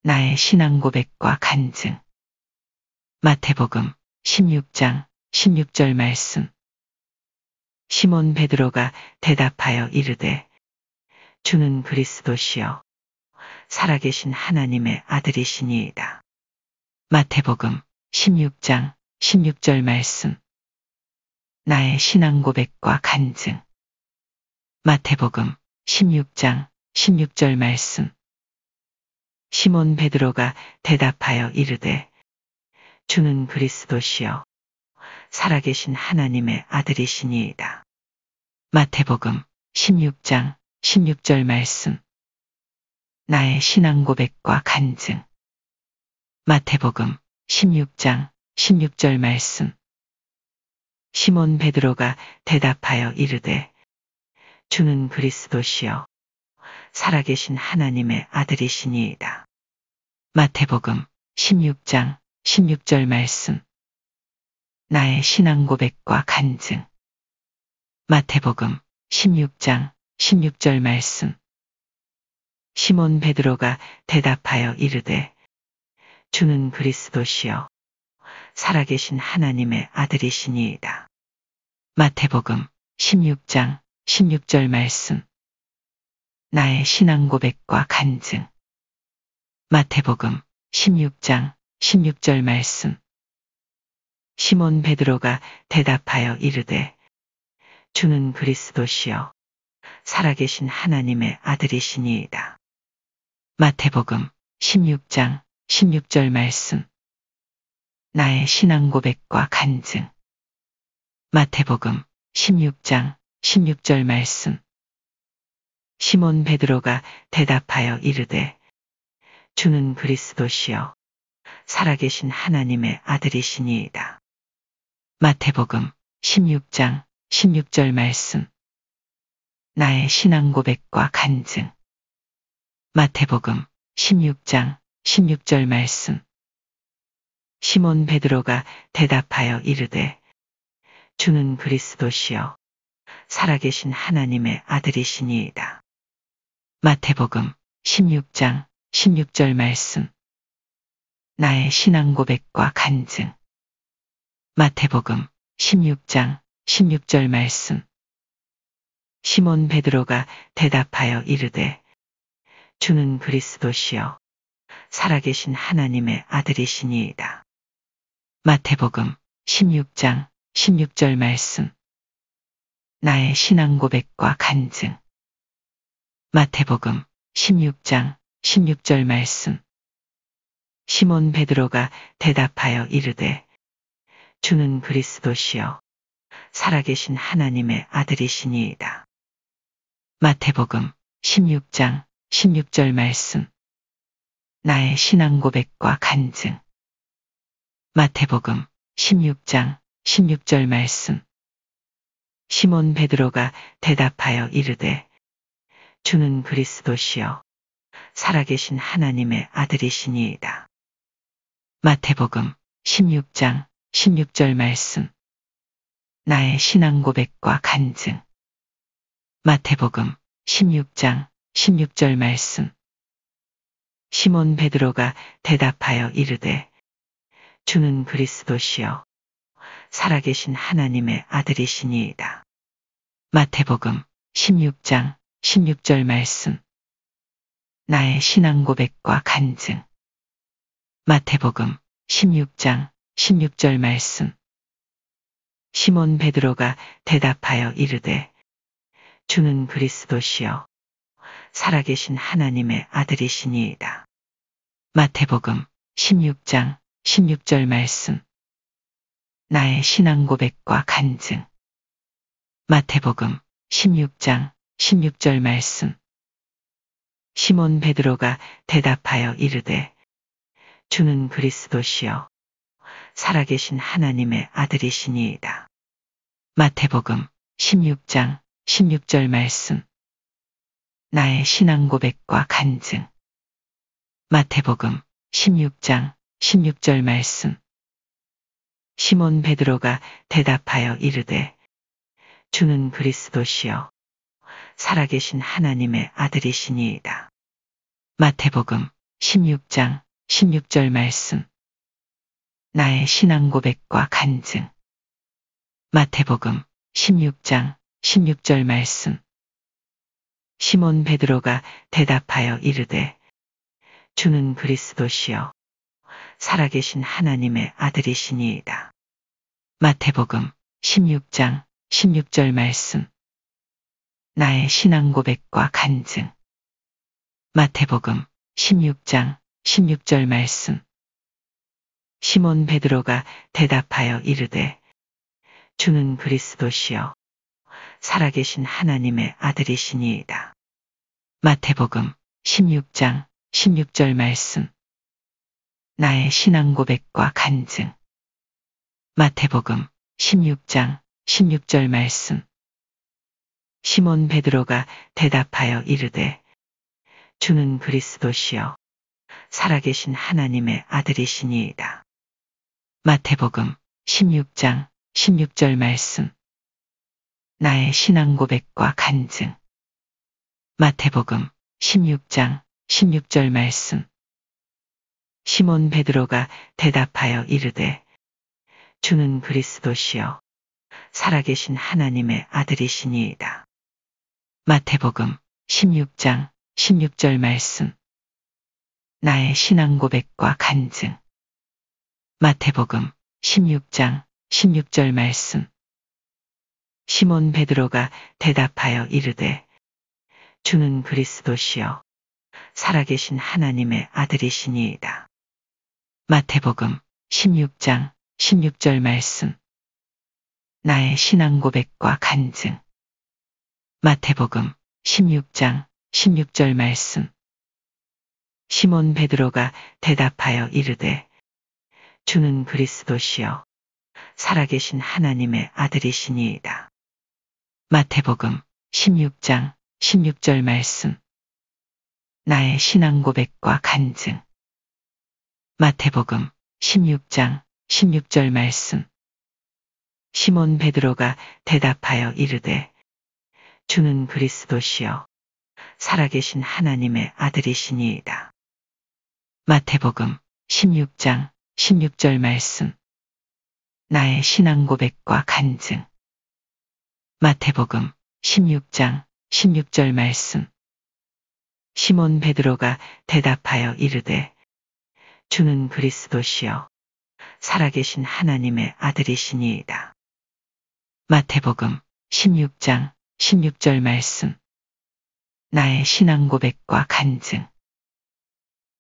나의 신앙 고백과 간증. 마태복음 16장 16절 말씀. 시몬 베드로가 대답하여 이르되 주는 그리스도시요 살아계신 하나님의 아들이시니이다. 마태복음 16장 16절 말씀. 나의 신앙 고백과 간증. 마태복음 16장 16절 말씀. 시몬 베드로가 대답하여 이르되 주는 그리스도시요 살아계신 하나님의 아들이시니이다. 마태복음 16장 16절 말씀. 나의 신앙 고백과 간증. 마태복음 16장 16절 말씀. 시몬 베드로가 대답하여 이르되 주는 그리스도시요 살아계신 하나님의 아들이시니이다. 마태복음 16장 16절 말씀. 나의 신앙 고백과 간증. 마태복음 16장 16절 말씀. 시몬 베드로가 대답하여 이르되 주는 그리스도시요 살아계신 하나님의 아들이시니이다. 마태복음 16장 16절 말씀. 나의 신앙 고백과 간증. 마태복음 16장 16절 말씀. 시몬 베드로가 대답하여 이르되 주는 그리스도시요 살아계신 하나님의 아들이시니이다. 마태복음 16장 16절 말씀. 나의 신앙 고백과 간증. 마태복음 16장 16절 말씀. 시몬 베드로가 대답하여 이르되 주는 그리스도시요 살아계신 하나님의 아들이시니이다. 마태복음 16장 16절 말씀. 나의 신앙 고백과 간증. 마태복음 16장 16절 말씀. 시몬 베드로가 대답하여 이르되 주는 그리스도시요 살아계신 하나님의 아들이시니이다. 마태복음 16장 16절 말씀. 나의 신앙 고백과 간증. 마태복음 16장 16절 말씀. 시몬 베드로가 대답하여 이르되 주는 그리스도시요 살아계신 하나님의 아들이시니이다. 마태복음 16장 16절 말씀. 나의 신앙 고백과 간증. 마태복음 16장 16절 말씀. 시몬 베드로가 대답하여 이르되 주는 그리스도시요 살아계신 하나님의 아들이시니이다. 마태복음 16장 16절 말씀. 나의 신앙 고백과 간증. 마태복음 16장 16절 말씀. 시몬 베드로가 대답하여 이르되 주는 그리스도시요 살아계신 하나님의 아들이시니이다. 마태복음 16장 16절 말씀. 나의 신앙 고백과 간증. 마태복음 16장 16절 말씀. 시몬 베드로가 대답하여 이르되 주는 그리스도시요 살아계신 하나님의 아들이시니이다. 마태복음 16장 16절 말씀. 나의 신앙 고백과 간증. 마태복음 16장 16절 말씀. 시몬 베드로가 대답하여 이르되 주는 그리스도시요 살아계신 하나님의 아들이시니이다. 마태복음 16장 16절 말씀. 나의 신앙 고백과 간증. 마태복음 16장 16절 말씀. 시몬 베드로가 대답하여 이르되 주는 그리스도시요 살아계신 하나님의 아들이시니이다. 마태복음 16장 16절 말씀. 나의 신앙 고백과 간증. 마태복음 16장 16절 말씀. 시몬 베드로가 대답하여 이르되 주는 그리스도시요 살아계신 하나님의 아들이시니이다. 마태복음 16장 16절 말씀. 나의 신앙 고백과 간증. 마태복음 16장 16절 말씀. 시몬 베드로가 대답하여 이르되 주는 그리스도시요 살아계신 하나님의 아들이시니이다. 마태복음 16장 16절 말씀. 나의 신앙 고백과 간증. 마태복음 16장 16절 말씀. 시몬 베드로가 대답하여 이르되 주는 그리스도시요 살아계신 하나님의 아들이시니이다. 마태복음 16장 16절 말씀. 나의 신앙 고백과 간증. 마태복음 16장 16절 말씀. 시몬 베드로가 대답하여 이르되 주는 그리스도시요 살아계신 하나님의 아들이시니이다. 마태복음 16장 16절 말씀. 나의 신앙 고백과 간증. 마태복음 16장 16절 말씀. 시몬 베드로가 대답하여 이르되 주는 그리스도시요 살아계신 하나님의 아들이시니이다. 마태복음 16장 16절 말씀. 나의 신앙 고백과 간증. 마태복음 16장 16절 말씀. 시몬 베드로가 대답하여 이르되 주는 그리스도시요 살아계신 하나님의 아들이시니이다. 마태복음 16장 16절 말씀. 나의 신앙 고백과 간증. 마태복음 16장 16절 말씀. 시몬 베드로가 대답하여 이르되 주는 그리스도시요 살아계신 하나님의 아들이시니이다. 마태복음 16장 16절 말씀. 나의 신앙 고백과 간증. 마태복음 16장 16절 말씀. 시몬 베드로가 대답하여 이르되 주는 그리스도시요 살아계신 하나님의 아들이시니이다. 마태복음 16장 16절 말씀. 나의 신앙 고백과 간증. 마태복음 16장 16절 말씀. 시몬 베드로가 대답하여 이르되 주는 그리스도시요 살아계신 하나님의 아들이시니이다. 마태복음 16장 16절 말씀. 나의 신앙 고백과 간증.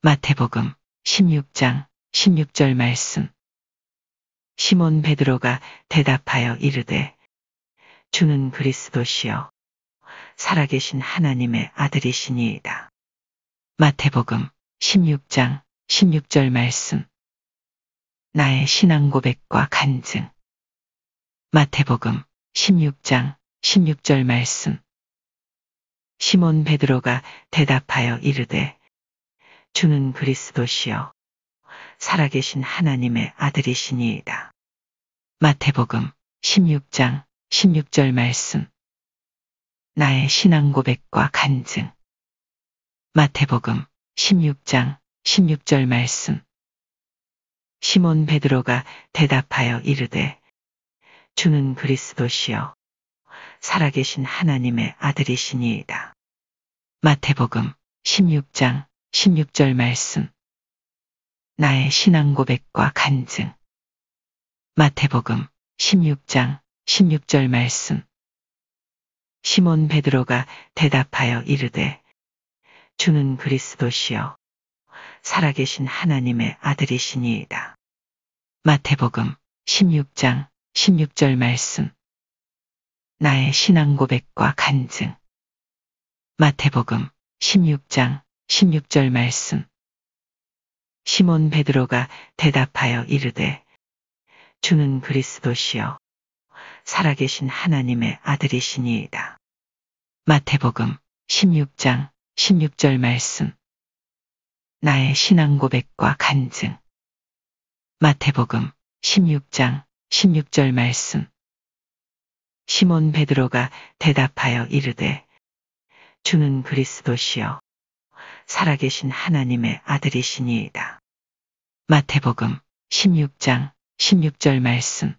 마태복음 16장 16절 말씀. 시몬 베드로가 대답하여 이르되 주는 그리스도시요 살아계신 하나님의 아들이시니이다. 마태복음 16장 16절 말씀. 나의 신앙 고백과 간증. 마태복음 16장 16절 말씀. 시몬 베드로가 대답하여 이르되 주는 그리스도시요 살아계신 하나님의 아들이시니이다. 마태복음 16장 16절 말씀. 나의 신앙 고백과 간증. 마태복음 16장 16절 말씀. 시몬 베드로가 대답하여 이르되 주는 그리스도시요 살아계신 하나님의 아들이시니이다. 마태복음 16장 16절 말씀. 나의 신앙 고백과 간증. 마태복음 16장 16절 말씀. 시몬 베드로가 대답하여 이르되 주는 그리스도시요 살아계신 하나님의 아들이시니이다. 마태복음 16장 16절 말씀. 나의 신앙 고백과 간증. 마태복음 16장 16절 말씀. 시몬 베드로가 대답하여 이르되 주는 그리스도시요 살아계신 하나님의 아들이시니이다. 마태복음 16장 16절 말씀. 나의 신앙 고백과 간증. 마태복음 16장 16절 말씀. 시몬 베드로가 대답하여 이르되 주는 그리스도시요 살아계신 하나님의 아들이시니이다. 마태복음 16장 16절 말씀.